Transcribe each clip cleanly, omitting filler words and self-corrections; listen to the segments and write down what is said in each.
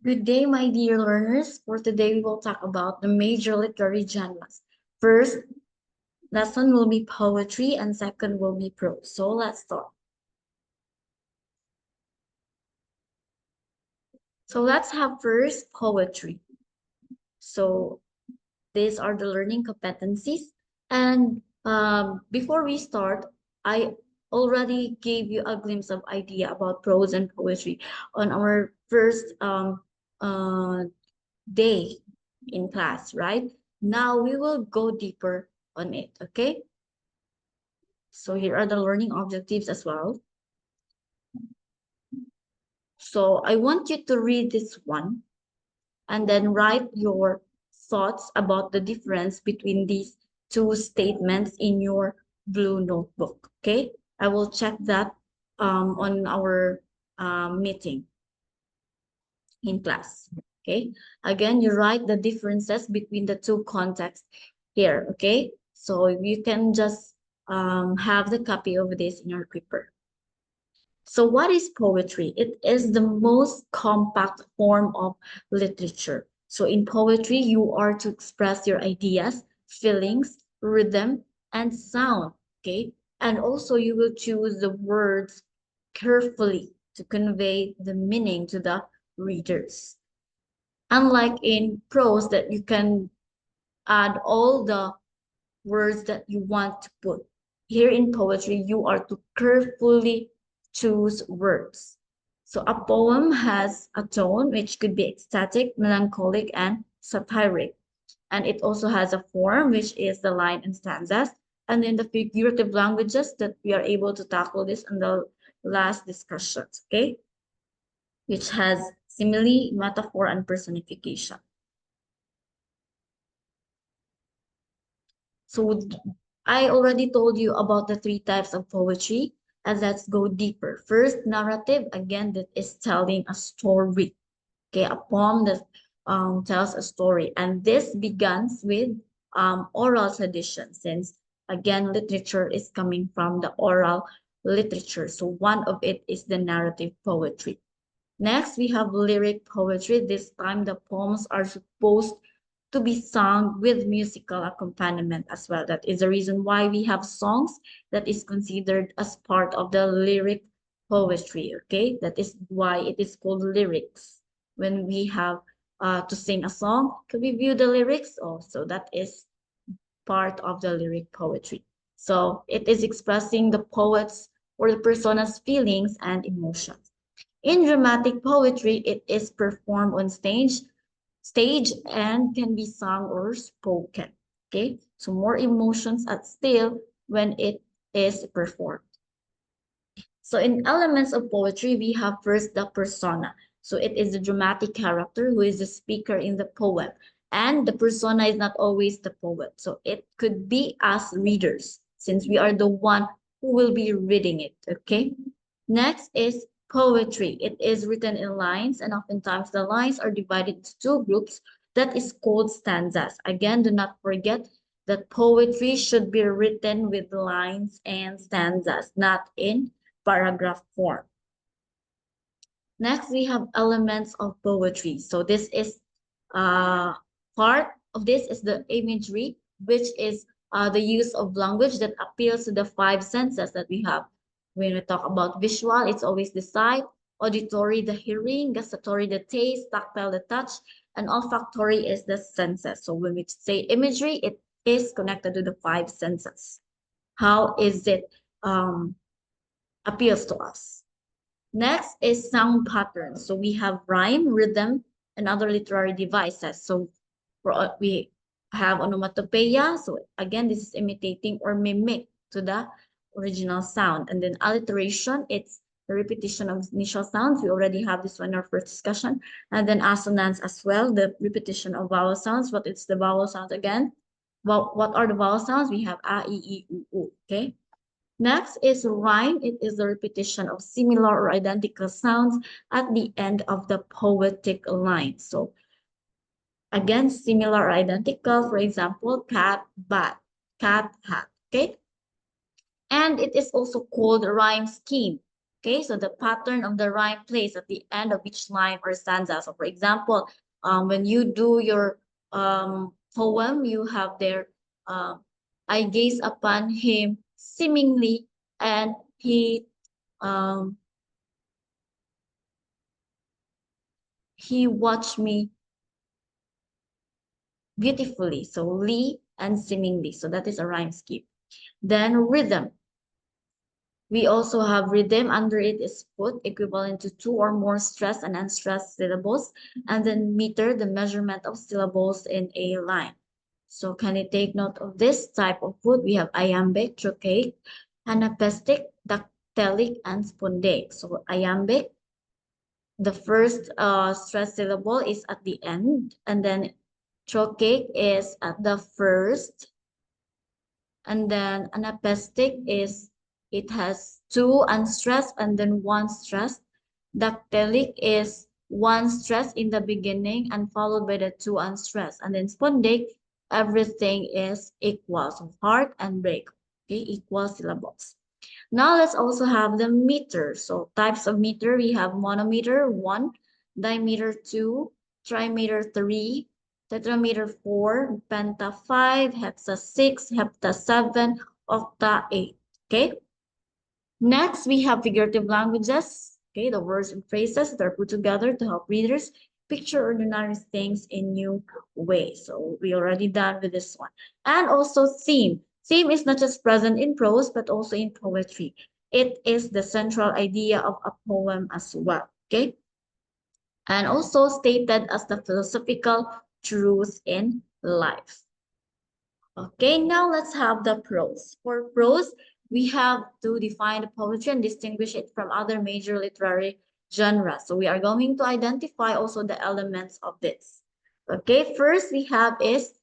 Good day, my dear learners. For today, we will talk about the major literary genres. First lesson will be poetry and second will be prose. So let's start. So let's have first poetry. So these are the learning competencies. And before we start, I already gave you a glimpse of idea about prose and poetry on our first day in class, right? Now we will go deeper on it, okay? So here are the learning objectives as well. So I want you to read this one and then write your thoughts about the difference between these two statements in your blue notebook, okay? I will check that on our meeting in class, okay? Again, you write the differences between the two contexts here, okay? So you can just have the copy of this in your paper. So what is poetry? It is the most compact form of literature. So in poetry, you are to express your ideas, feelings, rhythm, and sound, okay? And also you will choose the words carefully to convey the meaning to the readers. Unlike in prose that you can add all the words that you want to put. Here in poetry, you are to carefully choose words. So a poem has a tone which could be ecstatic, melancholic, and satiric. And it also has a form which is the line and stanzas. And then the figurative languages that we are able to tackle this in the last discussions, okay? Which has simile, metaphor, and personification. So I already told you about the three types of poetry, and let's go deeper. First, narrative, again, that is telling a story. Okay, a poem that tells a story. And this begins with oral tradition, since again, literature is coming from the oral literature. So one of it is the narrative poetry. Next, we have lyric poetry. This time, the poems are supposed to be sung with musical accompaniment as well. That is the reason why we have songs that is considered as part of the lyric poetry, okay? That is why it is called lyrics. When we have to sing a song, can we view the lyrics? Also, that is part of the lyric poetry. So it is expressing the poet's or the persona's feelings and emotions. In dramatic poetry, it is performed on stage and can be sung or spoken. Okay, so more emotions at still when it is performed. So in elements of poetry, we have first the persona. So it is the dramatic character who is the speaker in the poem. And the persona is not always the poet. So it could be us readers, since we are the one who will be reading it. Okay. Next is poetry. It is written in lines, and oftentimes the lines are divided into two groups. That is called stanzas. Again, do not forget that poetry should be written with lines and stanzas, not in paragraph form. Next, we have elements of poetry. So this is part of this is the imagery, which is the use of language that appeals to the five senses that we have. When we talk about visual, it's always the sight, auditory, the hearing, gustatory, the taste, tactile, the touch, and olfactory is the senses. So when we say imagery, it is connected to the five senses. How is it appeals to us? Next is sound patterns. So we have rhyme, rhythm, and other literary devices. So we have onomatopoeia. So again, this is imitating or mimic to the original sound. And then alliteration, it's the repetition of initial sounds. We already have this one in our first discussion. And then assonance as well, the repetition of vowel sounds. What is the vowel sounds again? Well, what are the vowel sounds? We have a, e, u, okay? Next is rhyme. It is the repetition of similar or identical sounds at the end of the poetic line. So again, similar or identical, for example, cat, bat, cat, hat, okay? And it is also called rhyme scheme. Okay, so the pattern of the rhyme plays at the end of each line or stanza. So for example, when you do your poem, you have there, I gaze upon him seemingly, and um, he watched me beautifully. So Lee and seemingly. So that is a rhyme scheme. Then rhythm. We also have rhythm. Under it is put equivalent to two or more stressed and unstressed syllables. And then meter, the measurement of syllables in a line. So can you take note of this type of food? We have iambic, trochaic, anapestic, dactylic, and spondaic. So iambic, the first stressed syllable is at the end, and then trochaic is at the first, and then anapestic is it has two unstressed and then one stressed. Dactylic is one stress in the beginning and followed by the two unstressed. And then spondaic, everything is equal. So heart and break, okay, equal syllables. Now let's also have the meter. So types of meter, we have monometer 1, dimeter 2, trimeter 3, tetrameter 4, penta 5, hexa 6, hepta 7, octa 8. Okay. Next, we have figurative languages. Okay, the words and phrases that are put together to help readers picture ordinary things in new ways. So we already done with this one. And also theme. Theme is not just present in prose, but also in poetry. It is the central idea of a poem as well. Okay, and also stated as the philosophical truth in life. Okay, now let's have the prose. For prose, we have to define the poetry and distinguish it from other major literary genres. So we are going to identify also the elements of this. Okay, first we have is,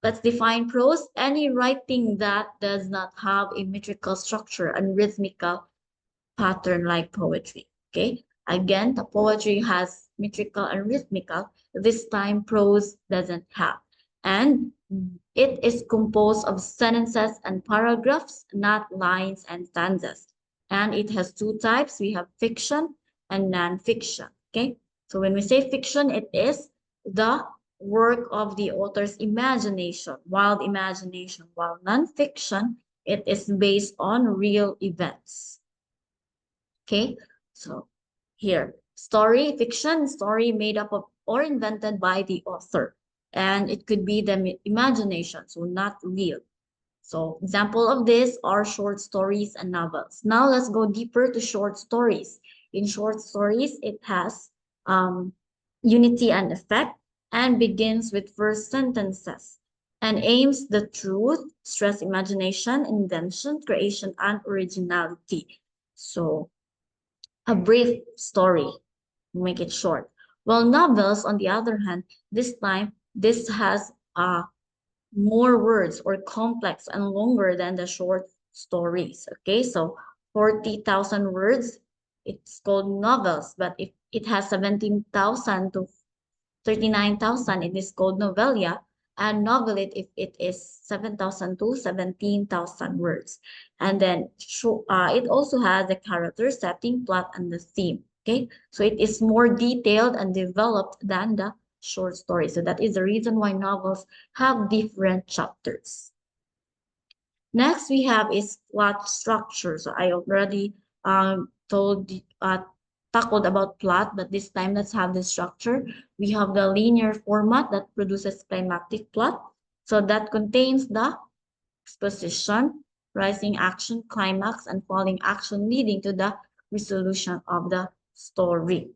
let's define prose, any writing that does not have a metrical structure and rhythmical pattern like poetry. Okay, again, the poetry has metrical and rhythmical. This time prose doesn't have. And it is composed of sentences and paragraphs, not lines and stanzas. And it has two types. We have fiction and non-fiction. Okay, so when we say fiction, it is the work of the author's imagination, wild imagination, while non-fiction, it is based on real events. Okay, so here, story, fiction, story made up of or invented by the author. And it could be the imagination, so not real. So example of this are short stories and novels. Now let's go deeper to short stories. In short stories, it has unity and effect and begins with first sentences and aims the truth, stress imagination, invention, creation, and originality. So a brief story, make it short. While novels, on the other hand, this time, this has more words or complex and longer than the short stories. Okay, so 40,000 words, it's called novels, but if it has 17,000 to 39,000, it is called novella, and novelette if it is 7,000 to 17,000 words. And then it also has the character, setting, plot, and the theme. Okay, so it is more detailed and developed than the short story. So that is the reason why novels have different chapters. Next, we have is plot structure. So I already tackled about plot, but this time let's have the structure. We have the linear format that produces climactic plot. So that contains the exposition, rising action, climax, and falling action leading to the resolution of the story.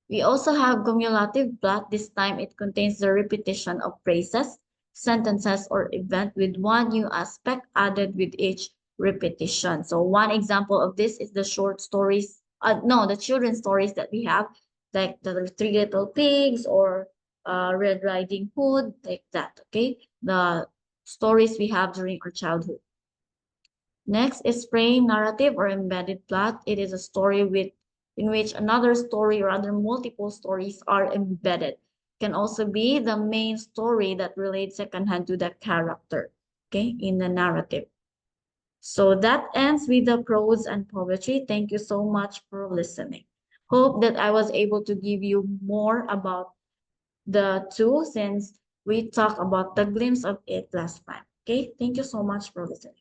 We also have cumulative plot. This time it contains the repetition of phrases, sentences, or event with one new aspect added with each repetition. So one example of this is the short stories, no, the children's stories that we have, like the Three Little Pigs or Red Riding Hood, like that, okay? The stories we have during our childhood. Next is frame narrative or embedded plot. It is a story in which another story or other multiple stories are embedded. Can also be the main story that relates secondhand to the character, okay, in the narrative. So that ends with the prose and poetry. Thank you so much for listening. Hope that I was able to give you more about the two since we talked about the glimpse of it last time. Okay, thank you so much for listening.